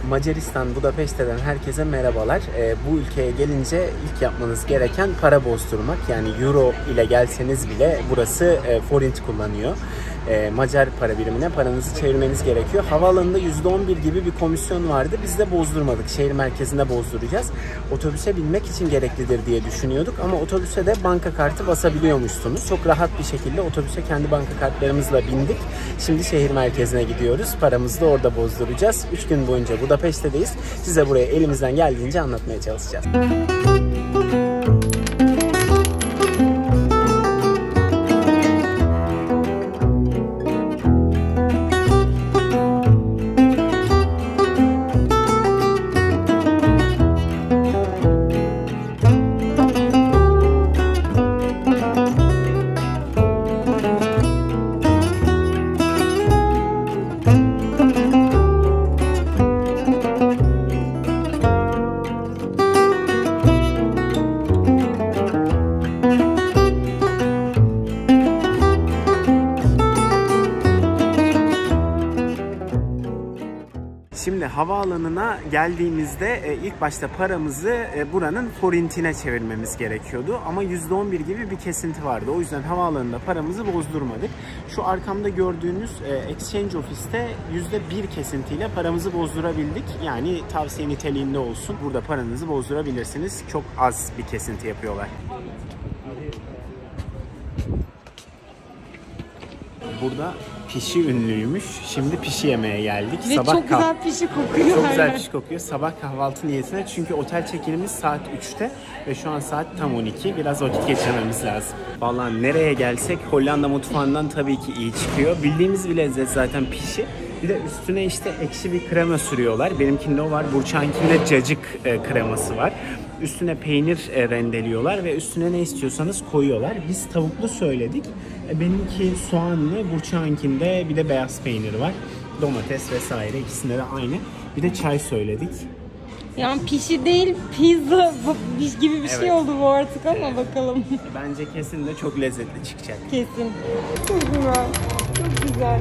Macaristan, Budapeşte'den herkese merhabalar. Bu ülkeye gelince ilk yapmanız gereken para bozdurmak. Yani euro ile gelseniz bile burası forint kullanıyor. Macar para birimine paranızı çevirmeniz gerekiyor. Havaalanında %11 gibi bir komisyon vardı. Biz de bozdurmadık. Şehir merkezinde bozduracağız. Otobüse binmek için gereklidir diye düşünüyorduk. Ama otobüse de banka kartı basabiliyormuşsunuz. Çok rahat bir şekilde otobüse kendi banka kartlarımızla bindik. Şimdi şehir merkezine gidiyoruz. Paramızı da orada bozduracağız. 3 gün boyunca Budapeşte'deyiz. Size buraya elimizden geldiğince anlatmaya çalışacağız. Şimdi havaalanına geldiğimizde ilk başta paramızı buranın forintine çevirmemiz gerekiyordu. Ama %11 gibi bir kesinti vardı. O yüzden havaalanında paramızı bozdurmadık. Şu arkamda gördüğünüz exchange ofiste %1 kesintiyle paramızı bozdurabildik. Yani tavsiye niteliğinde olsun. Burada paranızı bozdurabilirsiniz. Çok az bir kesinti yapıyorlar. Burada pişi ünlüymüş. Şimdi pişi yemeye geldik. Ve çok güzel pişi kokuyor. Çok güzel pişi kokuyor. Sabah kahvaltı niyetine, çünkü otel çekilimiz saat 3'te ve şu an saat tam 12. Biraz vakit geçirmemiz lazım. Vallahi nereye gelsek Hollanda mutfağından tabii ki iyi çıkıyor. Bildiğimiz bir lezzet zaten pişi. Bir de üstüne işte ekşi bir krema sürüyorlar. Benimkinde o var. Burçankinde cacık kreması var. Üstüne peynir rendeliyorlar ve üstüne ne istiyorsanız koyuyorlar. Biz tavuklu söyledik. Benimki soğanlı, Burçankinde bir de beyaz peynir var. Domates vesaire, ikisinde de aynı. Bir de çay söyledik. Yani pişi değil, pizza gibi bir şey oldu bu artık ama bakalım. Bence kesin de çok lezzetli çıkacak. Kesin. Çok güzel. Çok güzel.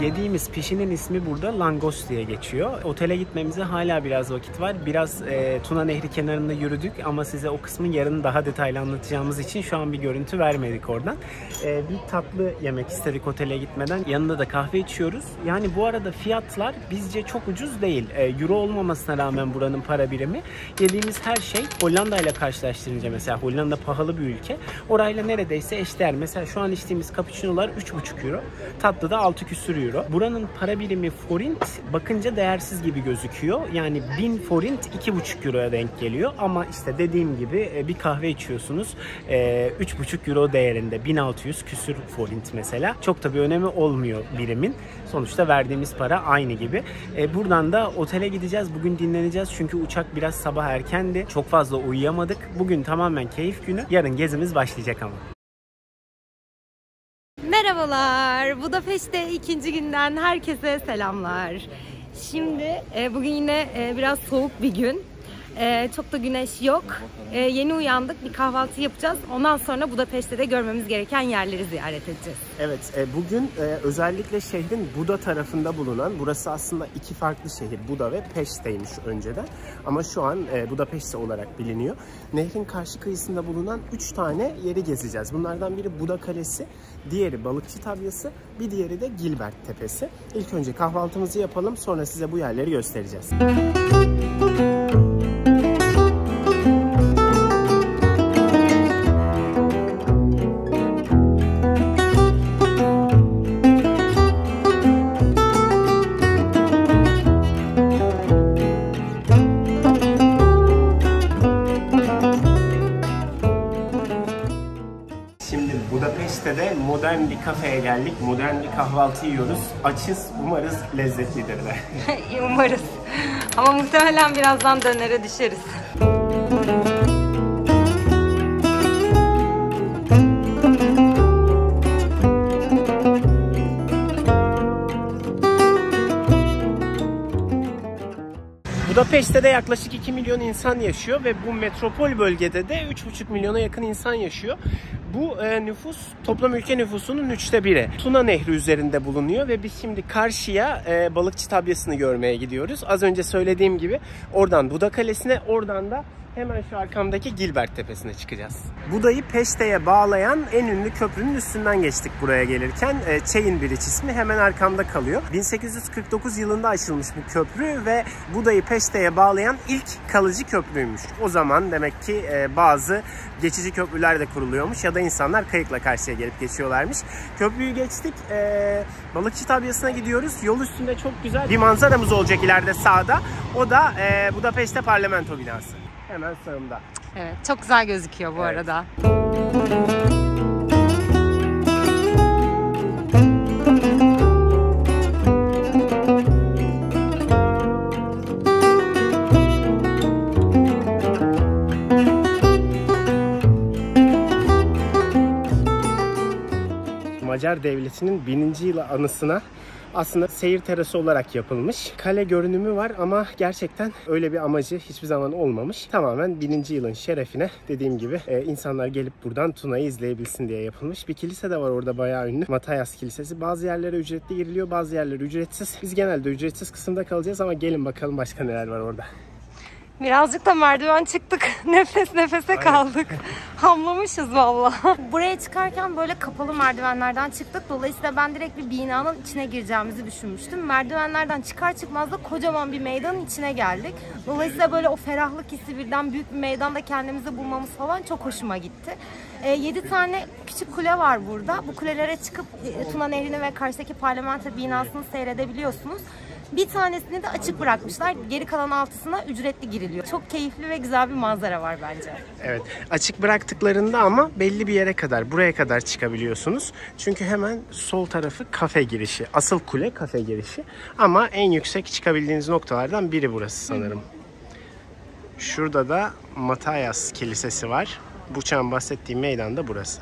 Yediğimiz pişinin ismi burada langos diye geçiyor. Otele gitmemize hala biraz vakit var. Biraz Tuna Nehri kenarında yürüdük ama size o kısmın yarın daha detaylı anlatacağımız için şu an bir görüntü vermedik oradan. Bir tatlı yemek istedik otele gitmeden. Yanında da kahve içiyoruz. Yani bu arada fiyatlar bizce çok ucuz değil. Euro olmamasına rağmen buranın para birimi. Yediğimiz her şey Hollanda ile karşılaştırınca, mesela Hollanda pahalı bir ülke. Orayla neredeyse eşdeğer. Mesela şu an içtiğimiz cappuccino'lar 3,5 euro. Tatlı da 6 küsur euro. Buranın para birimi forint bakınca değersiz gibi gözüküyor. Yani 1000 forint 2,5 euroya denk geliyor. Ama işte dediğim gibi bir kahve içiyorsunuz 3,5 euro değerinde, 1600 küsür forint mesela. Çok da bir önemi olmuyor birimin. Sonuçta verdiğimiz para aynı gibi. Buradan da otele gideceğiz. Bugün dinleneceğiz çünkü uçak biraz sabah erkendi. Çok fazla uyuyamadık. Bugün tamamen keyif günü. Yarın gezimiz başlayacak ama. Merhabalar, Budapeşte ikinci günden herkese selamlar. Şimdi bugün yine biraz soğuk bir gün. Çok da güneş yok. Yeni uyandık, bir kahvaltı yapacağız. Ondan sonra Budapeşte'de görmemiz gereken yerleri ziyaret edeceğiz. Evet, bugün özellikle şehrin Buda tarafında bulunan, burası aslında iki farklı şehir, Buda ve Peşte'ymiş önceden. Ama şu an Budapeşte olarak biliniyor. Nehrin karşı kıyısında bulunan 3 tane yeri gezeceğiz. Bunlardan biri Buda Kalesi, diğeri Balıkçı Tabyası, bir diğeri de Gilbert Tepesi. İlk önce kahvaltımızı yapalım, sonra size bu yerleri göstereceğiz. Budapeşte'de modern bir kafeye geldik. Modern bir kahvaltı yiyoruz. Açız. Umarız lezzetlidir de. Umarız. Ama muhtemelen birazdan dönere düşeriz. Budapeşte de yaklaşık 2 milyon insan yaşıyor ve bu metropol bölgede de 3,5 milyona yakın insan yaşıyor. Bu nüfus toplam ülke nüfusunun 1/3'i. Tuna Nehri üzerinde bulunuyor ve biz şimdi karşıya balıkçı tabyasını görmeye gidiyoruz. Az önce söylediğim gibi oradan Buda Kalesi'ne, oradan da hemen şu arkamdaki Gilbert Tepesi'ne çıkacağız. Buda'yı Peşte'ye bağlayan en ünlü köprünün üstünden geçtik buraya gelirken. Chain Bridge ismi hemen arkamda kalıyor. 1849 yılında açılmış bir köprü ve Buda'yı Peşte'ye bağlayan ilk kalıcı köprüymüş. O zaman demek ki bazı geçici köprüler de kuruluyormuş ya da insanlar kayıkla karşıya gelip geçiyorlarmış. Köprüyü geçtik. Balıkçı tabyasına gidiyoruz. Yol üstünde çok güzel bir manzaramız olacak ileride sağda. O da Budapeşte Parlamento binası. Hemen sağımda. Evet, çok güzel gözüküyor bu arada. Macar Devleti'nin 1000. yılı anısına aslında seyir terası olarak yapılmış. Kale görünümü var ama gerçekten öyle bir amacı hiçbir zaman olmamış. Tamamen 1000. yılın şerefine, dediğim gibi insanlar gelip buradan Tuna'yı izleyebilsin diye yapılmış. Bir kilise de var orada bayağı ünlü. Matthias Kilisesi. Bazı yerlere ücretli giriliyor, bazı yerlere ücretsiz. Biz genelde ücretsiz kısımda kalacağız ama gelin bakalım başka neler var orada. Birazcık da merdiven çıktık. Nefes nefese kaldık. Hamlamışız vallahi. Buraya çıkarken böyle kapalı merdivenlerden çıktık. Dolayısıyla ben direkt bir binanın içine gireceğimizi düşünmüştüm. Merdivenlerden çıkar çıkmaz da kocaman bir meydanın içine geldik. Dolayısıyla böyle o ferahlık hissi, birden büyük bir meydanda kendimizi bulmamız falan çok hoşuma gitti. 7 tane küçük kule var burada. Bu kulelere çıkıp Tuna Nehri'ni ve karşıdaki parlamento binasını seyredebiliyorsunuz. Bir tanesini de açık bırakmışlar. Geri kalan 6'sına ücretli giriliyor. Çok keyifli ve güzel bir manzara var bence. Evet. Açık bıraktıklarında ama belli bir yere kadar, buraya kadar çıkabiliyorsunuz. Çünkü hemen sol tarafı kafe girişi. Asıl kule kafe girişi. Ama en yüksek çıkabildiğiniz noktalardan biri burası sanırım. Şurada da Matthias Kilisesi var. Buçak'ın bahsettiğim meydan da burası.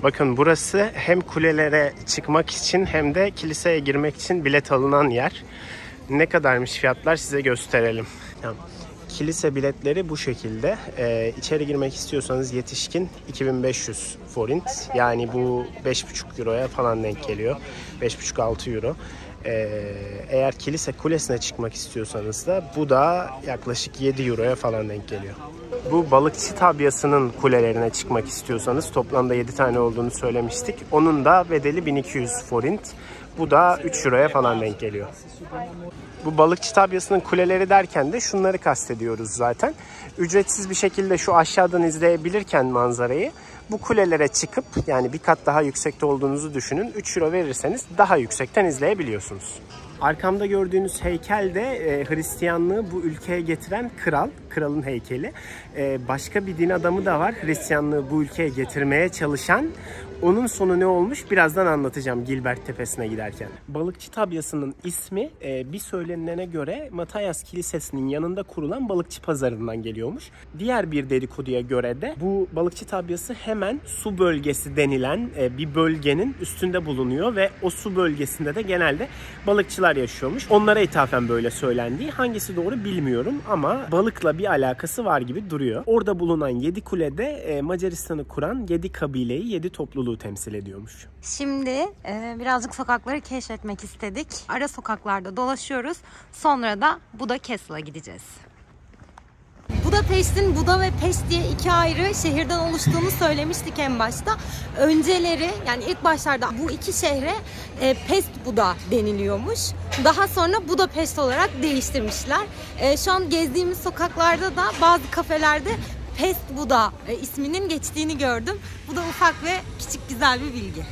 Bakın burası hem kulelere çıkmak için hem de kiliseye girmek için bilet alınan yer. Ne kadarmış fiyatlar size gösterelim. Tamam. Kilise biletleri bu şekilde. İçeri girmek istiyorsanız yetişkin 2500 forint. Yani bu 5,5 euroya falan denk geliyor. 5,5-6 euro. Eğer kilise kulesine çıkmak istiyorsanız da bu da yaklaşık 7 euroya falan denk geliyor. Bu balıkçı tabyasının kulelerine çıkmak istiyorsanız toplamda 7 tane olduğunu söylemiştik. Onun da bedeli 1200 forint. Bu da 3 euroya falan denk geliyor. Bu balıkçı tabyasının kuleleri derken de şunları kastediyoruz zaten. Ücretsiz bir şekilde şu aşağıdan izleyebilirken manzarayı bu kulelere çıkıp, yani bir kat daha yüksekte olduğunuzu düşünün. 3 euro verirseniz daha yüksekten izleyebiliyorsunuz. Arkamda gördüğünüz heykel de Hristiyanlığı bu ülkeye getiren kralın heykeli. Başka bir din adamı da var Hristiyanlığı bu ülkeye getirmeye çalışan. Onun sonu ne olmuş birazdan anlatacağım Gilbert Tepesi'ne giderken. Balıkçı tabyasının ismi bir söylenene göre Matthias Kilisesi'nin yanında kurulan balıkçı pazarından geliyormuş. Diğer bir dedikoduya göre de bu balıkçı tabyası hemen su bölgesi denilen bir bölgenin üstünde bulunuyor ve o su bölgesinde de genelde balıkçılar yaşıyormuş. Onlara ithafen böyle söylendiği, hangisi doğru bilmiyorum ama balıkla bir alakası var gibi duruyor. Orada bulunan 7 kulede Macaristan'ı kuran 7 kabileyi, 7 topluluğu temsil ediyormuş. Şimdi birazcık sokakları keşfetmek istedik. Ara sokaklarda dolaşıyoruz. Sonra da Buda Castle'a gideceğiz. Budapeşt'in Buda ve Peşt diye iki ayrı şehirden oluştuğunu söylemiştik en başta. Önceleri, yani ilk başlarda bu iki şehre Pest Buda deniliyormuş. Daha sonra Budapeşt olarak değiştirmişler. Şu an gezdiğimiz sokaklarda da bazı kafelerde Pest Buda isminin geçtiğini gördüm. Bu da ufak ve küçük güzel bir bilgi.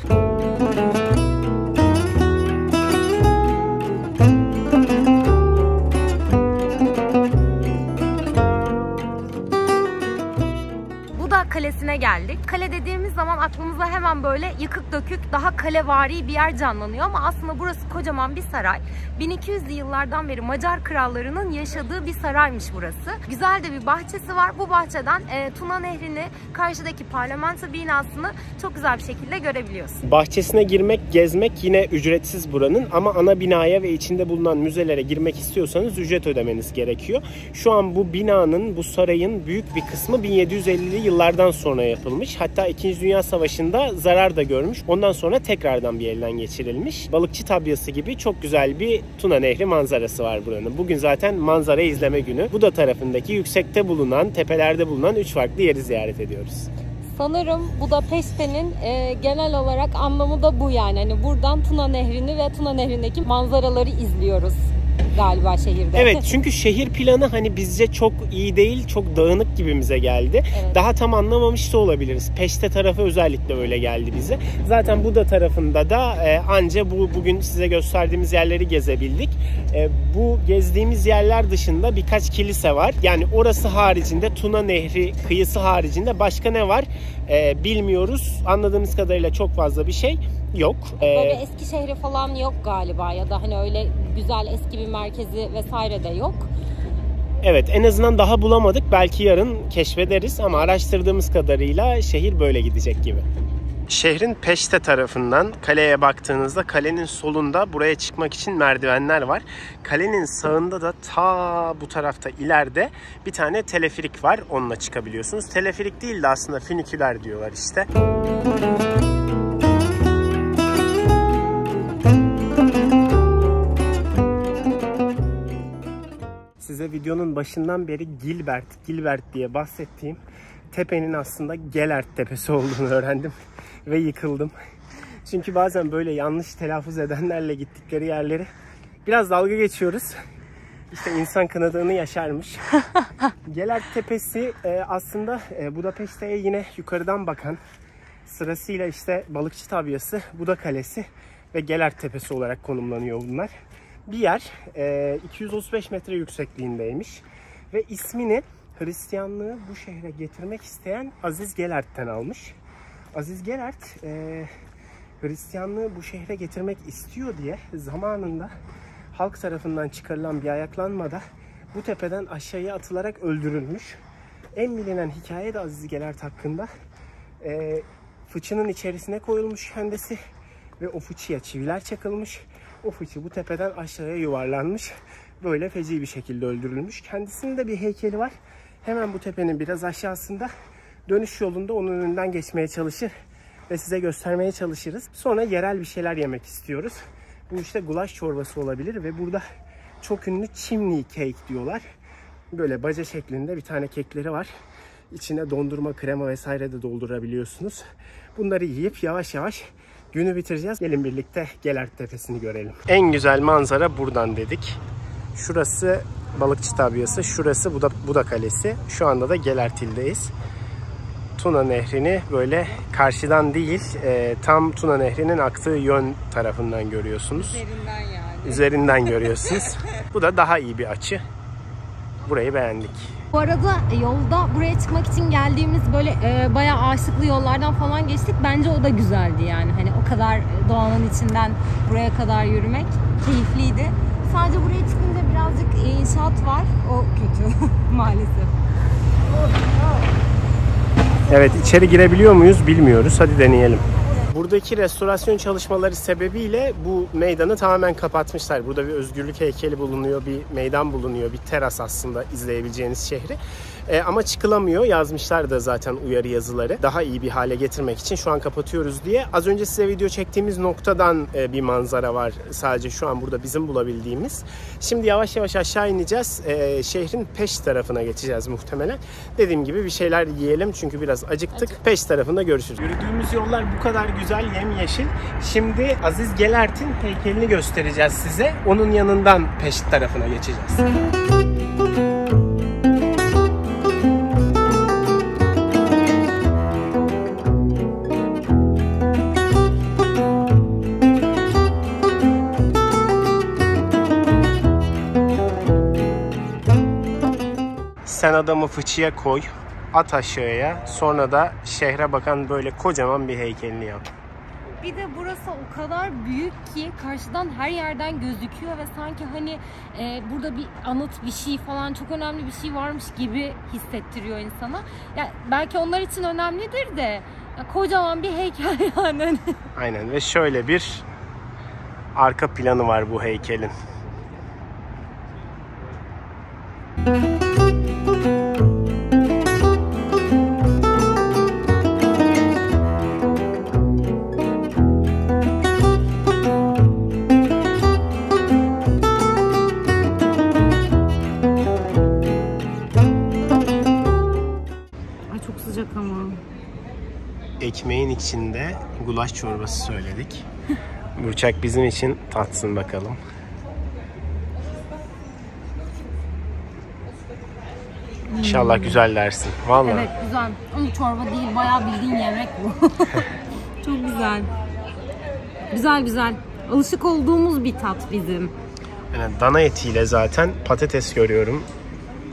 Kalesi'ne geldik. Kale dediğimiz zaman aklımıza hemen böyle yıkık dökük, daha kalevari bir yer canlanıyor ama aslında burası kocaman bir saray. 1200'lü yıllardan beri Macar krallarının yaşadığı bir saraymış burası. Güzel de bir bahçesi var. Bu bahçeden Tuna Nehri'ni, karşıdaki parlamento binasını çok güzel bir şekilde görebiliyorsun. Bahçesine girmek, gezmek yine ücretsiz buranın ama ana binaya ve içinde bulunan müzelere girmek istiyorsanız ücret ödemeniz gerekiyor. Şu an bu binanın, bu sarayın büyük bir kısmı 1750'li yıllardan sonra yapılmış. Hatta 2. Dünya Savaşı'nda zarar da görmüş. Ondan sonra tekrardan bir elden geçirilmiş. Balıkçı tabyası gibi çok güzel bir Tuna Nehri manzarası var buranın. Bugün zaten manzara izleme günü. Buda tarafındaki yüksekte bulunan, tepelerde bulunan 3 farklı yeri ziyaret ediyoruz. Sanırım Budapeşte'nin genel olarak anlamı da bu yani. Hani buradan Tuna Nehri'ni ve Tuna Nehri'ndeki manzaraları izliyoruz galiba şehirde. Evet, çünkü şehir planı hani bizce çok iyi değil, çok dağınık gibimize geldi. Evet. Daha tam anlamamış da olabiliriz. Peşte tarafı özellikle öyle geldi bize. Zaten Buda tarafında da anca bugün size gösterdiğimiz yerleri gezebildik. Bu gezdiğimiz yerler dışında birkaç kilise var. Yani orası haricinde, Tuna Nehri kıyısı haricinde başka ne var bilmiyoruz. Anladığımız kadarıyla çok fazla bir şey yok. Böyle eski şehri falan yok galiba ya da hani öyle güzel eski bir merkezi vesaire de yok. Evet, en azından daha bulamadık. Belki yarın keşfederiz ama araştırdığımız kadarıyla şehir böyle gidecek gibi. Şehrin Peşte tarafından kaleye baktığınızda kalenin solunda buraya çıkmak için merdivenler var. Kalenin sağında da ta bu tarafta ileride bir tane teleferik var. Onunla çıkabiliyorsunuz. Teleferik değil de aslında füniküler diyorlar işte. Size videonun başından beri Gilbert diye bahsettiğim tepenin aslında Gellert Tepesi olduğunu öğrendim ve yıkıldım. Çünkü bazen böyle yanlış telaffuz edenlerle gittikleri yerleri biraz dalga geçiyoruz. İşte insan kınadığını yaşarmış. Gellert Tepesi aslında Budapeşte'ye yine yukarıdan bakan, sırasıyla işte Balıkçı Tabyası, Buda Kalesi ve Gellert Tepesi olarak konumlanıyor bunlar. Bir yer 235 metre yüksekliğindeymiş ve ismini Hristiyanlığı bu şehre getirmek isteyen Aziz Gellert'ten almış. Aziz Gellert Hristiyanlığı bu şehre getirmek istiyor diye zamanında halk tarafından çıkarılan bir ayaklanmada bu tepeden aşağıya atılarak öldürülmüş. En bilinen hikaye de Aziz Gellert hakkında. Fıçının içerisine koyulmuş kendisi ve o fıçıya çiviler çakılmış. O fıçı bu tepeden aşağıya yuvarlanmış. Böyle feci bir şekilde öldürülmüş. Kendisinin de bir heykeli var. Hemen bu tepenin biraz aşağısında. Dönüş yolunda onun önünden geçmeye çalışır ve size göstermeye çalışırız. Sonra yerel bir şeyler yemek istiyoruz. Bu işte gulaş çorbası olabilir ve burada çok ünlü chimney cake diyorlar. Böyle baca şeklinde bir tane kekleri var. İçine dondurma, krema vesaire de doldurabiliyorsunuz. Bunları yiyip yavaş yavaş günü bitireceğiz. Gelin birlikte Gellert Tepesi'ni görelim. En güzel manzara buradan dedik. Şurası Balıkçı Tabyası, şurası Buda Kalesi. Şu anda da Gellertil'deyiz. Tuna Nehri'ni böyle karşıdan değil, tam Tuna Nehri'nin aktığı yön tarafından görüyorsunuz. Üzerinden yani. Üzerinden görüyorsunuz. Bu da daha iyi bir açı. Burayı beğendik. Bu arada yolda buraya çıkmak için geldiğimiz böyle bayağı ağaçlıklı yollardan falan geçtik. Bence o da güzeldi yani. Hani o kadar doğanın içinden buraya kadar yürümek keyifliydi. Sadece buraya çıkınca birazcık inşaat var. O kötü maalesef. Evet, içeri girebiliyor muyuz bilmiyoruz. Hadi deneyelim. Buradaki restorasyon çalışmaları sebebiyle bu meydanı tamamen kapatmışlar. Burada bir özgürlük heykeli bulunuyor, bir meydan bulunuyor, bir teras aslında izleyebileceğiniz şehri. Ama çıkılamıyor. Yazmışlar da zaten uyarı yazıları. Daha iyi bir hale getirmek için şu an kapatıyoruz diye. Az önce size video çektiğimiz noktadan bir manzara var. Sadece şu an burada bizim bulabildiğimiz. Şimdi yavaş yavaş aşağı ineceğiz. Şehrin Peş tarafına geçeceğiz muhtemelen. Dediğim gibi bir şeyler yiyelim çünkü biraz acıktık. Peş tarafında görüşürüz. Yürüdüğümüz yollar bu kadar güzel, yemyeşil. Şimdi Aziz Gellert'in heykelini göstereceğiz size. Onun yanından Peş tarafına geçeceğiz. Sen adamı fıçıya koy. at aşağıya, sonra da şehre bakan böyle kocaman bir heykelini yap. Bir de burası o kadar büyük ki karşıdan her yerden gözüküyor ve sanki hani burada bir anıt bir şey falan, çok önemli bir şey varmış gibi hissettiriyor insana. Yani belki onlar için önemlidir de ya kocaman bir heykel yani. Aynen, ve şöyle bir arka planı var bu heykelin. Ekmeğin içinde gulaş çorbası söyledik. Burçak bizim için tatsın bakalım. İnşallah güzel dersin. Vallahi. Evet, güzel. Ama çorba değil, bayağı bildiğin yemek bu. Çok güzel. Güzel güzel. Alışık olduğumuz bir tat bizim. Yani dana etiyle zaten patates görüyorum.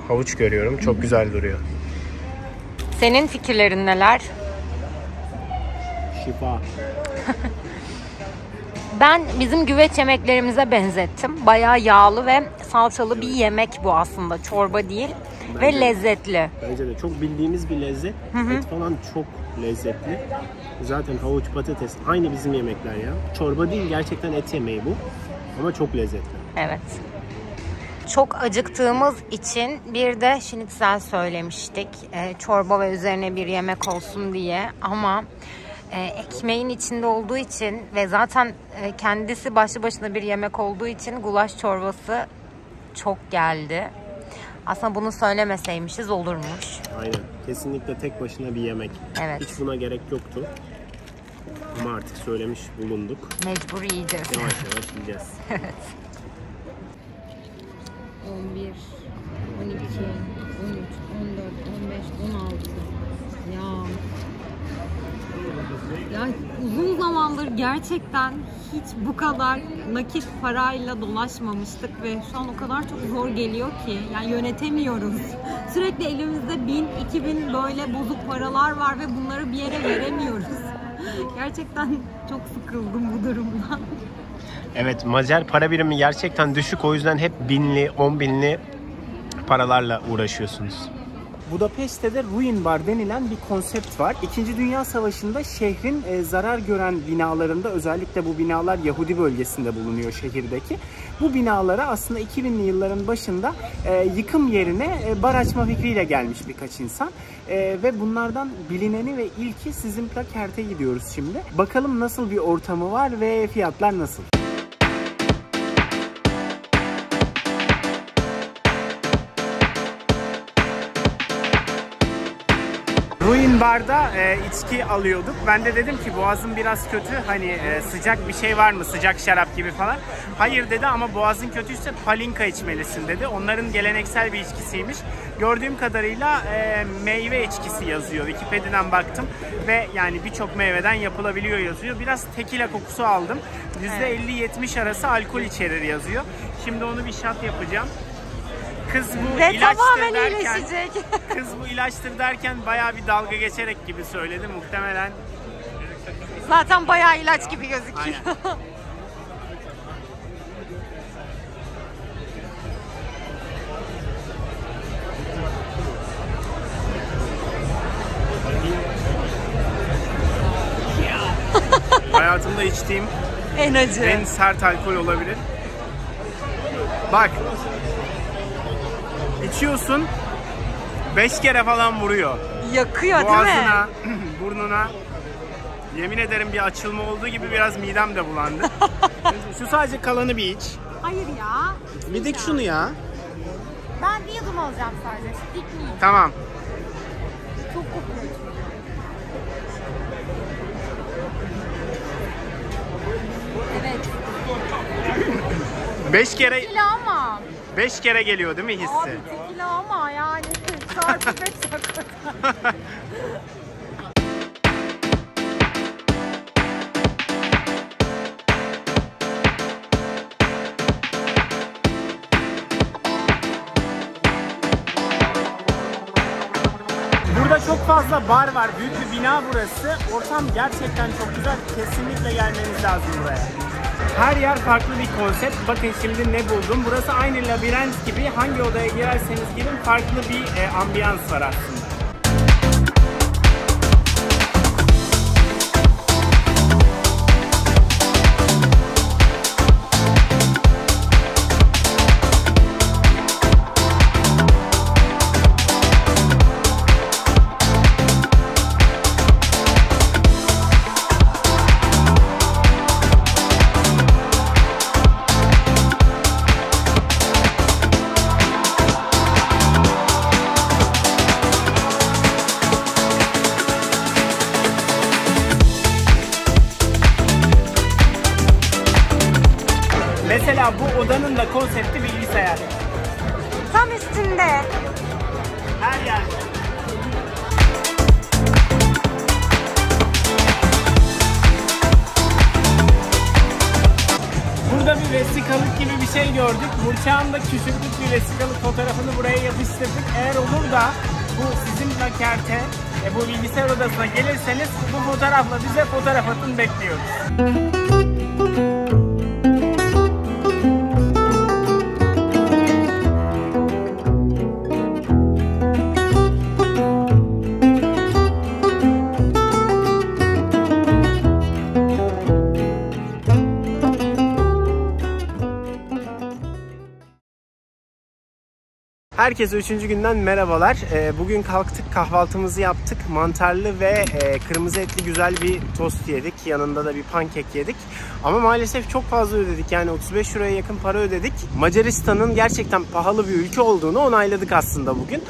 Havuç görüyorum. Çok güzel duruyor. Senin fikirlerin neler? Şifa. Ben bizim güveç yemeklerimize benzettim. Bayağı yağlı ve salçalı bir yemek bu aslında. Çorba değil. Bence ve lezzetli. Bence de çok bildiğimiz bir lezzet. Et falan çok lezzetli. Zaten havuç, patates aynı bizim yemekler ya. Çorba değil, gerçekten et yemeği bu. Ama çok lezzetli. Evet. Çok acıktığımız için bir de şnitzel söylemiştik. Çorba ve üzerine bir yemek olsun diye. Ama ekmeğin içinde olduğu için ve zaten kendisi başlı başına bir yemek olduğu için gulaş çorbası çok geldi. Aslında bunu söylemeseymişiz olurmuş. Aynen. Kesinlikle tek başına bir yemek. Evet. Hiç buna gerek yoktu. Ama artık söylemiş bulunduk. Mecbur yiyeceğiz. Yavaş yavaş yiyeceğiz. Evet. 11, 12, 13, 14, 15, 16. Ya uzun zamandır gerçekten hiç bu kadar nakit parayla dolaşmamıştık ve şu an o kadar çok zor geliyor ki yani yönetemiyoruz. Sürekli elimizde 1000, 2000 böyle bozuk paralar var ve bunları bir yere veremiyoruz. Gerçekten çok sıkıldım bu durumdan. Evet, Macar para birimi gerçekten düşük, o yüzden hep binli, 10 binli paralarla uğraşıyorsunuz. Budapeşte de Ruin Bar denilen bir konsept var. İkinci Dünya Savaşı'nda şehrin zarar gören binalarında, özellikle bu binalar Yahudi bölgesinde bulunuyor şehirdeki. Bu binalara aslında 2000'li yılların başında yıkım yerine bar açma fikriyle gelmiş birkaç insan. Ve bunlardan bilineni ve ilki sizin Plakert'e gidiyoruz şimdi. Bakalım nasıl bir ortamı var ve fiyatlar nasıl? Ruin Bar'da içki alıyorduk. Ben de dedim ki boğazım biraz kötü. Hani sıcak bir şey var mı? Sıcak şarap gibi falan. Hayır dedi, ama boğazın kötüyse palinka içmelisin dedi. Onların geleneksel bir içkisiymiş. Gördüğüm kadarıyla meyve içkisi yazıyor. Wikipedia'dan baktım ve yani birçok meyveden yapılabiliyor yazıyor. Biraz tekila kokusu aldım. %50-70 arası alkol içerir yazıyor. Şimdi onu bir shot yapacağım. Kız bu ve ilaçtır derken, iyileşecek. kız bu ilaçtır derken bayağı bir dalga geçerek gibi söyledi muhtemelen. Zaten bayağı ilaç gibi gözüküyor. Aynen. Hayatımda içtiğim en acı, en sert alkol olabilir. Bak. İçiyorsun, 5 kere falan vuruyor. Yakıyor boğazına, değil mi? Burnuna. Yemin ederim bir açılma olduğu gibi biraz midem de bulandı. Şu sadece kalanı bir iç. Hayır ya. Bir dik şunu ya. Ben bir yudum alacağım sadece. Dikmeyeyim. Tamam. Çok kokuyor. Evet. 5 kere Tekila ama. 5 kere geliyor değil mi hissi? Abi tekila ama yani. Çarpı 5 hakikaten. çok fazla bar var. Büyük bir bina burası. Ortam gerçekten çok güzel. Kesinlikle gelmeniz lazım buraya. Her yer farklı bir konsept. Bakın şimdi ne buldum. Burası aynı labirent gibi. Hangi odaya girerseniz girin farklı bir ambiyans var aslında. Mesela bu odanın da konsepti bilgisayar. Tam üstünde. Her yer. Burada bir vesikalık gibi bir şey gördük. Burçak'ın da küçüklük bir vesikalık fotoğrafını buraya yapıştırdık. Eğer olur da bu sizin plakerte bu bilgisayar odasına gelirseniz bu fotoğrafla bize fotoğraf atın, bekliyoruz. Herkese 3. günden merhabalar. Bugün kalktık, kahvaltımızı yaptık. Mantarlı ve kırmızı etli güzel bir tost yedik. Yanında da bir pankek yedik. Ama maalesef çok fazla ödedik. Yani 35 euroya yakın para ödedik. Macaristan'ın gerçekten pahalı bir ülke olduğunu onayladık aslında bugün.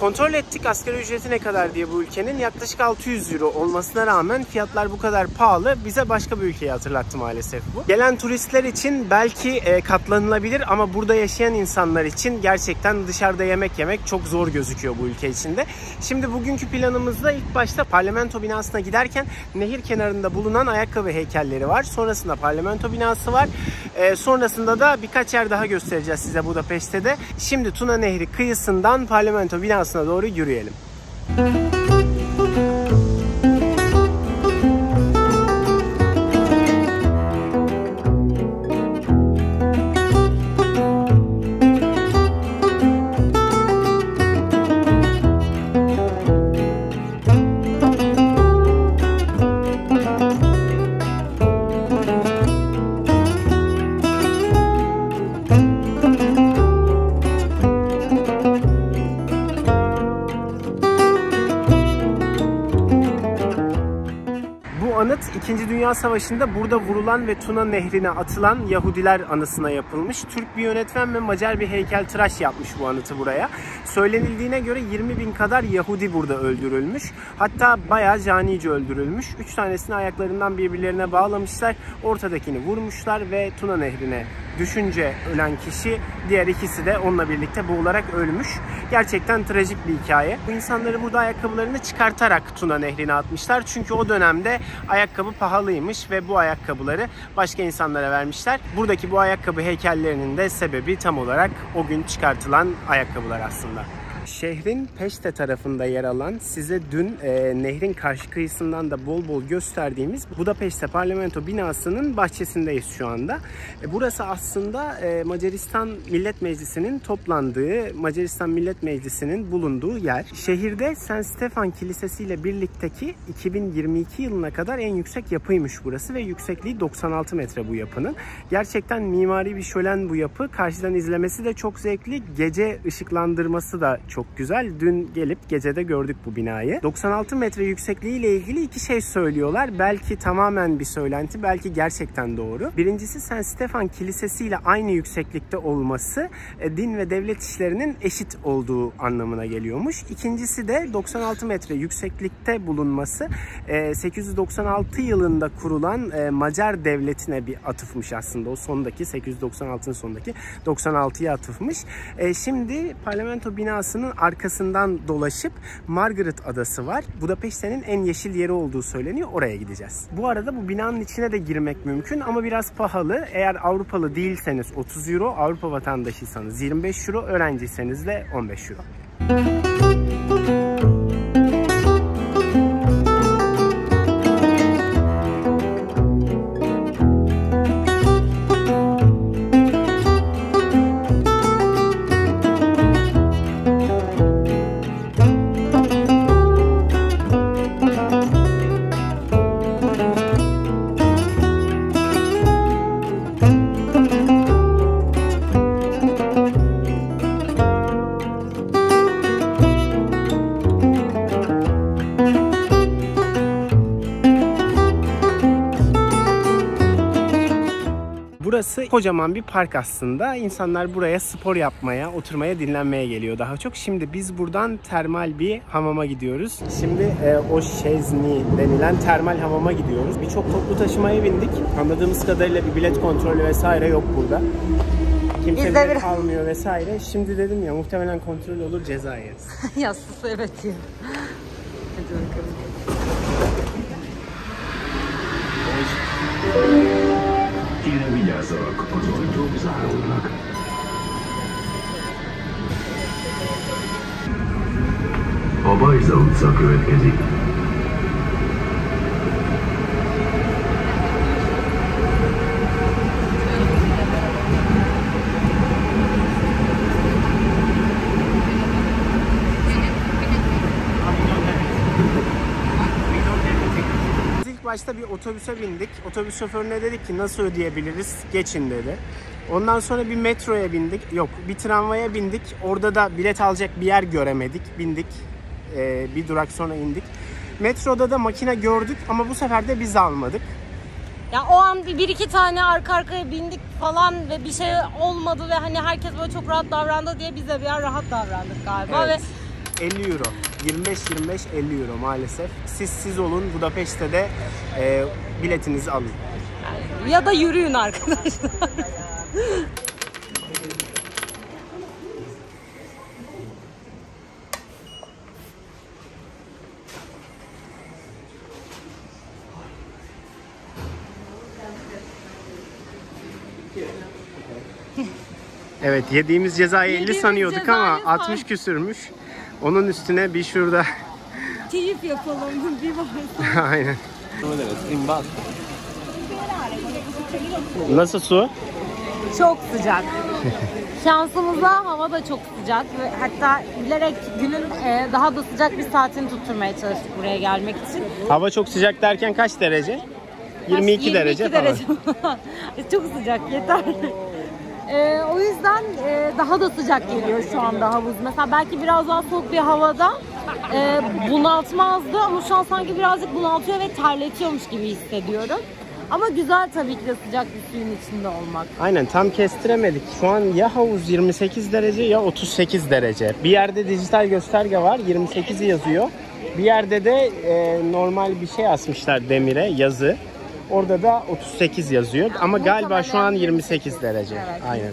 Kontrol ettik asgari ücreti ne kadar diye bu ülkenin. Yaklaşık 600 euro olmasına rağmen fiyatlar bu kadar pahalı. Bize başka bir ülkeyi hatırlattı maalesef bu. Gelen turistler için belki katlanılabilir ama burada yaşayan insanlar için gerçekten dışarıda yemek yemek çok zor gözüküyor bu ülke içinde. Şimdi bugünkü planımızda ilk başta parlamento binasına giderken nehir kenarında bulunan ayakkabı heykelleri var. Sonrasında parlamento binası var. Sonrasında da birkaç yer daha göstereceğiz size Budapeşte'de de. Şimdi Tuna Nehri kıyısından parlamento binasına doğru yürüyelim. Anıt 2. Dünya Savaşı'nda burada vurulan ve Tuna Nehri'ne atılan Yahudiler anısına yapılmış. Türk bir yönetmen ve Macar bir heykeltıraş yapmış bu anıtı buraya. Söylenildiğine göre 20.000 kadar Yahudi burada öldürülmüş. Hatta bayağı canice öldürülmüş. 3 tanesini ayaklarından birbirlerine bağlamışlar. Ortadakini vurmuşlar ve Tuna Nehri'ne düşünce ölen kişi, diğer ikisi de onunla birlikte boğularak ölmüş. Gerçekten trajik bir hikaye. Bu insanları burada ayakkabılarını çıkartarak Tuna Nehri'ne atmışlar. Çünkü o dönemde ayakkabı pahalıymış ve bu ayakkabıları başka insanlara vermişler. Buradaki bu ayakkabı heykellerinin de sebebi tam olarak o gün çıkartılan ayakkabılar aslında. Şehrin Peşte tarafında yer alan, size dün nehrin karşı kıyısından da bol bol gösterdiğimiz Budapeşte Parlamento binasının bahçesindeyiz şu anda. Burası aslında Macaristan Millet Meclisi'nin toplandığı, Macaristan Millet Meclisi'nin bulunduğu yer. Şehirde St. Stefan Kilisesi ile birlikteki 2022 yılına kadar en yüksek yapıymış burası ve yüksekliği 96 metre bu yapının. Gerçekten mimari bir şölen bu yapı. Karşıdan izlemesi de çok zevkli. Gece ışıklandırması da çok güzel. Dün gelip gecede gördük bu binayı. 96 metre yüksekliği ile ilgili iki şey söylüyorlar. Belki tamamen bir söylenti, belki gerçekten doğru. Birincisi St. Stefan Kilisesi ile aynı yükseklikte olması din ve devlet işlerinin eşit olduğu anlamına geliyormuş. İkincisi de 96 metre yükseklikte bulunması 896 yılında kurulan Macar devletine bir atıfmış aslında. O sondaki 896'ın sondaki 96'ya atıfmış. Şimdi parlamento binasının arkasından dolaşıp Margaret Adası var. Budapeşte'nin en yeşil yeri olduğu söyleniyor. Oraya gideceğiz. Bu arada bu binanın içine de girmek mümkün ama biraz pahalı. Eğer Avrupalı değilseniz 30 euro, Avrupa vatandaşıysanız 25 euro, öğrenciyseniz de 15 euro. burası kocaman bir park aslında. İnsanlar buraya spor yapmaya, oturmaya, dinlenmeye geliyor daha çok. Şimdi biz buradan termal bir hamama gidiyoruz. Şimdi o Şezni denilen termal hamama gidiyoruz. Birçok toplu taşımaya bindik. Anladığımız kadarıyla bir bilet kontrolü vesaire yok burada. Kimse bilet almıyor vesaire. Şimdi dedim ya, muhtemelen kontrol olur, ceza yeriz. Yastısı evet ya. Hadi bakalım. Kérem vigyázzanak, az ajtók záródnak. A Bajza utca következik. Başta bir otobüse bindik. Otobüs şoförüne dedik ki nasıl ödeyebiliriz? Geçin dedi. Ondan sonra bir metroya bindik. Yok, bir tramvaya bindik. Orada da bilet alacak bir yer göremedik. Bindik. Bir durak sonra indik. Metroda da makine gördük ama bu sefer de biz almadık. Ya o an bir iki tane arka arkaya bindik falan ve bir şey olmadı ve hani herkes böyle çok rahat davrandı diye biz de bir an rahat davrandık galiba. Evet. Ve 50 euro. 25-50 euro maalesef. Siz olun, Budapeşte de biletinizi alın. Ya da yürüyün arkadaşlar. Evet, yediğimiz cezayı 50 sanıyorduk cezayı ama 60 küsürmüş. Onun üstüne bir şurada. Keyif yapalım bir bakalım. Aynen. Nasıl su? Çok sıcak. Şansımıza hava da çok sıcak ve hatta bilerek günün daha da sıcak bir saatini tutturmaya çalıştık buraya gelmek için. Hava çok sıcak derken kaç derece? 22 derece falan. Çok sıcak, yeter. O yüzden daha da sıcak geliyor şu anda havuz. Mesela belki biraz daha soğuk bir havada bunaltmazdı ama şu an sanki birazcık bunaltıyor ve terletiyormuş gibi hissediyorum. Ama güzel tabii ki de sıcak bir suyun içinde olmak. Aynen, tam kestiremedik. Şu an ya havuz 28 derece ya 38 derece. Bir yerde dijital gösterge var, 28'i yazıyor. Bir yerde de normal bir şey asmışlar demire, yazı. Orada da 38 yazıyor ama galiba şu an 28 derece. Evet, aynen.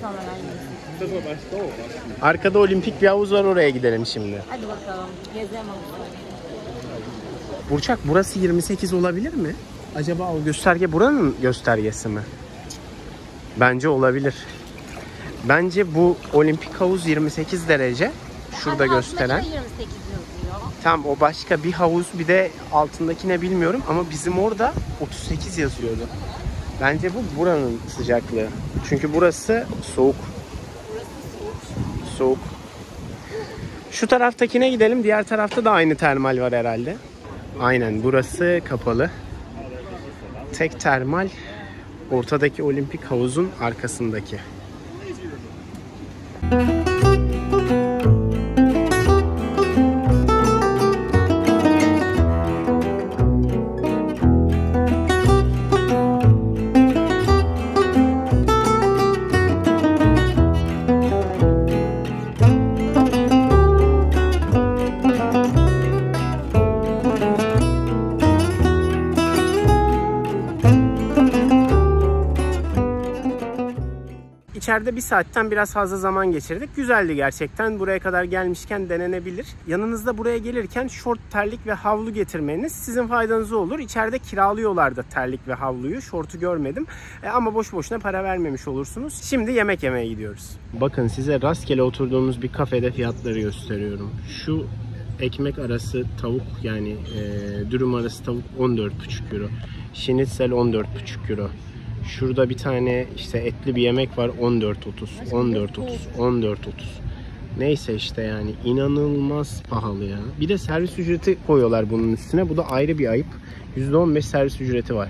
28. Arkada olimpik bir havuz var, oraya gidelim şimdi. Hadi bakalım, gezelim. Burçak, burası 28 olabilir mi? Acaba o gösterge buranın göstergesi mi? Bence olabilir. Bence bu olimpik havuz 28 derece. Şurada gösteren. 28 yazıyor. Tam o başka bir havuz, bir de altındakine bilmiyorum ama bizim orada 38 yazıyordu. Bence bu buranın sıcaklığı. Çünkü burası soğuk. Soğuk. Şu taraftakine gidelim. Diğer tarafta da aynı termal var herhalde. Aynen, burası kapalı. Tek termal ortadaki olimpik havuzun arkasındaki. İçeride bir saatten biraz fazla zaman geçirdik. Güzeldi gerçekten. Buraya kadar gelmişken denenebilir. Yanınızda buraya gelirken şort, terlik ve havlu getirmeniz sizin faydanıza olur. İçeride kiralıyorlar da terlik ve havluyu. Şortu görmedim. Ama boş boşuna para vermemiş olursunuz. Şimdi yemek yemeye gidiyoruz. Bakın, size rastgele oturduğumuz bir kafede fiyatları gösteriyorum. Şu ekmek arası tavuk, yani dürüm arası tavuk 14,5 euro. Şinitzel 14,5 euro. Şurada bir tane işte etli bir yemek var, 14.30, 14.30, 14.30. Neyse işte, yani inanılmaz pahalı ya. Bir de servis ücreti koyuyorlar bunun üstüne. Bu da ayrı bir ayıp. %15 servis ücreti var.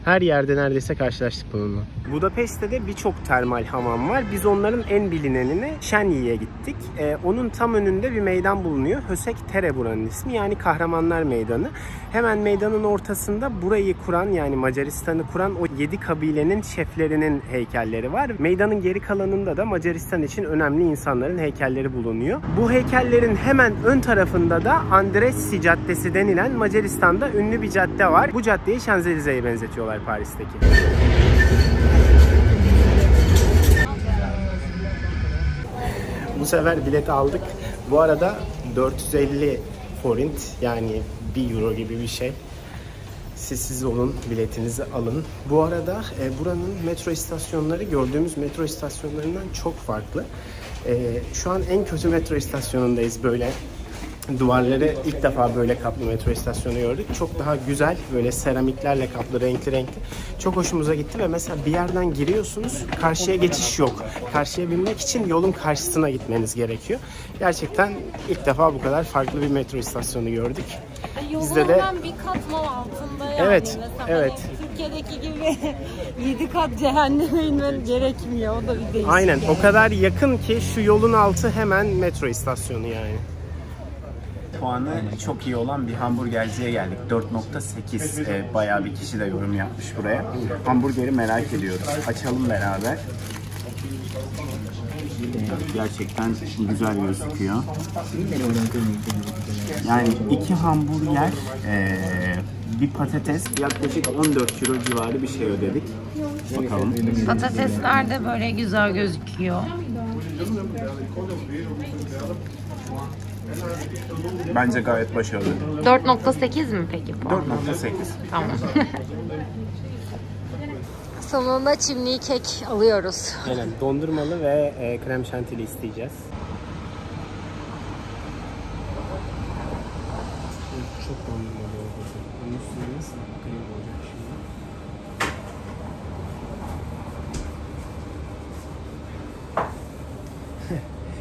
Her yerde neredeyse karşılaştık bununla. Budapeşte de birçok termal hamam var. Biz onların en bilinenine Şenyi'ye gittik. Onun tam önünde bir meydan bulunuyor. Hösek Tere buranın ismi. Yani Kahramanlar Meydanı. Hemen meydanın ortasında burayı kuran, yani Macaristan'ı kuran o 7 kabilenin şeflerinin heykelleri var. Meydanın geri kalanında da Macaristan için önemli insanların heykelleri bulunuyor. Bu heykellerin hemen ön tarafında da Andressi Caddesi denilen Macaristan'da ünlü bir cadde var. Bu caddeyi Şanzelize'ye benzetiyorlar Paris'teki. Bu sefer bilet aldık. Bu arada 450 forint, yani 1 euro gibi bir şey. Siz olun, biletinizi alın. Bu arada buranın metro istasyonları gördüğümüz metro istasyonlarından çok farklı. Şu an en kötü metro istasyonundayız böyle. Duvarları ilk defa böyle kaplı metro istasyonu gördük. Çok daha güzel, böyle seramiklerle kaplı, renkli renkli. Çok hoşumuza gitti ve mesela bir yerden giriyorsunuz, karşıya geçiş yok. Karşıya binmek için yolun karşısına gitmeniz gerekiyor. Gerçekten ilk defa bu kadar farklı bir metro istasyonu gördük. Bizde de bir kat mal altında yani. Evet, mesela evet. Hani Türkiye'deki gibi 7 kat cehenneme inmen gerekmiyor. O da bir değişik. Aynen, yani. o kadar yakın ki şu yolun altı hemen metro istasyonu yani. Puanı çok iyi olan bir hamburgerciye geldik. 4.8. Bayağı bir kişi de yorum yapmış buraya. Hamburgeri merak ediyoruz. Açalım beraber. Gerçekten güzel gözüküyor. Yani 2 hamburger, bir patates, yaklaşık 14 euro civarı bir şey ödedik. Bakalım. Patatesler de böyle güzel gözüküyor. Bence gayet başarılı. 4.8 mi peki bu? 4.8. Tamam. Sonunda çimli kek alıyoruz. Aynen, dondurmalı ve krem şantili isteyeceğiz. Çok dondurmalı oldu. Onun üstüne nasıl krem olacak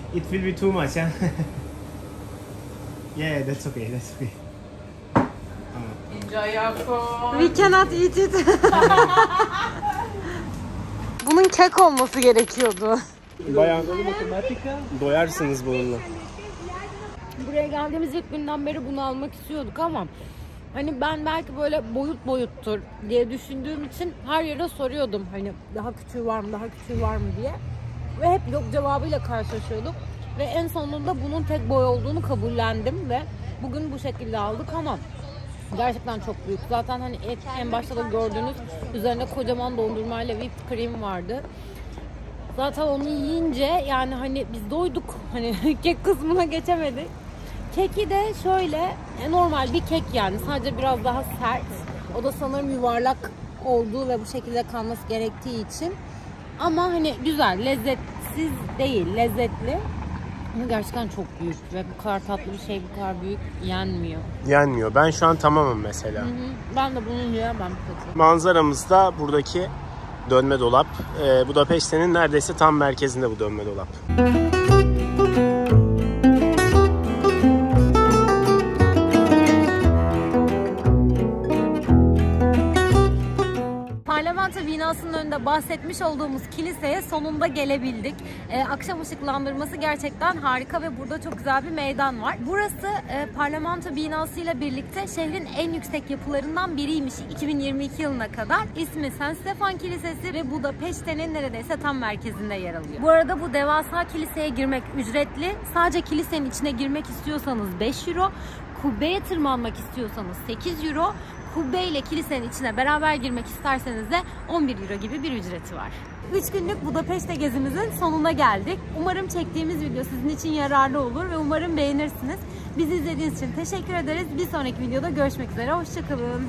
şimdi? It will be too much, huh? Yeah, that's okay, that's okay. We cannot eat it. Bunun kek olması gerekiyordu. Bayağı doyarsınız bununla. Buraya geldiğimiz ilk günden beri bunu almak istiyorduk ama hani ben belki böyle boyuttur diye düşündüğüm için her yere soruyordum. Hani daha küçüğü var mı, daha küçüğü var mı diye. Ve hep yok cevabıyla karşılaşıyorduk. Ve en sonunda bunun tek boy olduğunu kabullendim ve bugün bu şekilde aldık ama gerçekten çok büyük. Zaten hani en başta da gördüğünüz üzerinde kocaman dondurmayla whipped cream vardı. Zaten onu yiyince yani hani biz doyduk. Hani kek kısmına geçemedik. Keki de şöyle normal bir kek yani. Sadece biraz daha sert. O da sanırım yuvarlak olduğu ve bu şekilde kalması gerektiği için. Ama hani güzel, lezzetsiz değil, lezzetli. Ama gerçekten çok büyük ve bu kadar tatlı bir şey bu kadar büyük yenmiyor. Yenmiyor. Ben şu an tamamım mesela. Ben de bunu yiyemem. Manzaramızda buradaki dönme dolap. Budapeşte'nin neredeyse tam merkezinde bu dönme dolap. Parlamento binasının önünde bahsetmiş olduğumuz kiliseye sonunda gelebildik. Akşam ışıklandırması gerçekten harika ve burada çok güzel bir meydan var. Burası Parlamento binası ile birlikte şehrin en yüksek yapılarından biriymiş 2022 yılına kadar. İsmi San Stefan Kilisesi ve Budapeşte'nin neredeyse tam merkezinde yer alıyor. Bu arada bu devasa kiliseye girmek ücretli. Sadece kilisenin içine girmek istiyorsanız 5 euro, kubbeye tırmanmak istiyorsanız 8 euro, kubbe ile kilisenin içine beraber girmek isterseniz de 11 euro gibi bir ücreti var. 3 günlük Budapeşte gezimizin sonuna geldik. Umarım çektiğimiz video sizin için yararlı olur ve umarım beğenirsiniz. Bizi izlediğiniz için teşekkür ederiz. Bir sonraki videoda görüşmek üzere. Hoşça kalın.